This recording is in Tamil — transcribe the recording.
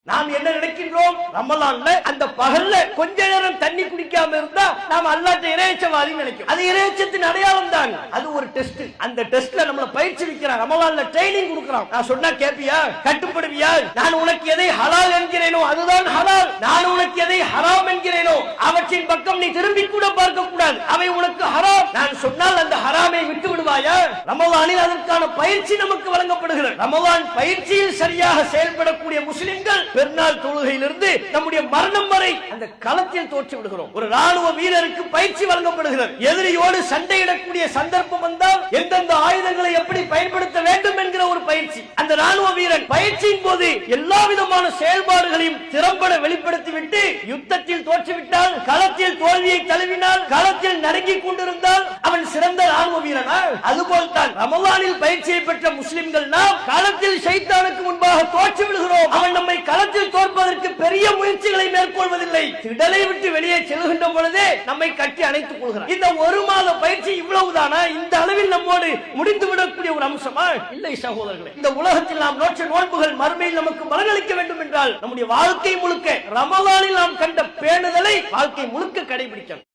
நாம் என்ன நினைக்கின்றோம், ரமலான்ல அந்த பகல்ல கொஞ்ச நேரம் தண்ணி குடிக்காம இருந்தா நாம் அல்லாஹ்ட்ட இறையச்சவாதி நினைக்கும். அது இறையச்சத்தின் அடையாளம் தான். அது ஒரு டெஸ்ட். அந்த டெஸ்ட்ல நம்மள பயிற்சி வைக்கிறான், ரமலான்ல ட்ரைனிங் கொடுக்கறான். நான் சொன்னா கேப்பியா, கட்டுப்படுவியா? நான் உனக்கு எதை ஹலால் என்கிறேனோ அதுதான் ஹலால், நான் உனக்கு எதை ஹராம் என்கிறேனோ அவற்றின் பக்கம் நீ திரும்பி கூட பார்க்க கூடாது, அவை உனக்கு ஹராம். நான் சொன்னால் அந்த ஹராமை விட்டு விடுவாயா? ரமலானில் அதற்கான பயிற்சி நமக்கு வழங்கப்படுகிறது. ரமலான் பயிற்சியில் சரியாக செயல்படக்கூடிய முஸ்லிம்கள் பெருநாள் தொழுகையிலிருந்து நம்முடைய மரணம் வரை அந்த களத்தில் தோற்று விடுகிறோம். ஒரு ராணுவ வீரருக்கு பயிற்சி வழங்கப்படுகிறது. எதிரியோடு சண்டையிடக்கூடிய சந்தர்ப்பம் வந்தால் எந்தெந்த ஆயுதங்களை எப்படி பயன்படுத்த வேண்டும் என்கிற ஒரு பயிற்சி. அந்த ராணுவ வீரன் பயிற்சியின் போது எல்லா விதமான செயல்பாடுகளையும் திறம்பட வெளிப்படுத்திவிட்டு யுத்தத்தில் தோற்றுவிட்டால், களத்தில் தோல்வியை தழுவினால், களத்தில் நடுங்கிக் கொண்டிருந்தால் அவன் சிறந்த ராணுவ வீரனா? அதுபோல் தான் ரமலானில் பயிற்சியை பெற்ற முஸ்லிம்கள் நாம் களத்தில் ஷைத்தானுக்கு முன்பாக தோற்று விடுகிறோம். அவன் நம்மை களத்தில் தோற்பதற்கு பெரிய முயற்சிகளை மேற்கொள்வதில்லை. திடலை விட்டு வெளியே செல்கின்ற பொழுதே நம்மை கட்டி அணைத்துக் கொள்கிறான். இந்த ஒரு மாத பயிற்சி இவ்வளவுதானா? இந்த அளவில் நம்மோடு முடிந்து விடக்கூடிய ஒரு அம்சமா? இல்லை சகோதரர்களே. இந்த உலகத்தில் நாம் நோற்ற நோன்புகள் மறுமையில் நமக்கு பலனளிக்க வேண்டும் என்றால் நம்முடைய வாழ்க்கை முழுக்க ரமலானில் நாம் கண்ட பேணுதலை வாழ்க்கை முழுக்க கடைபிடிக்கணும்.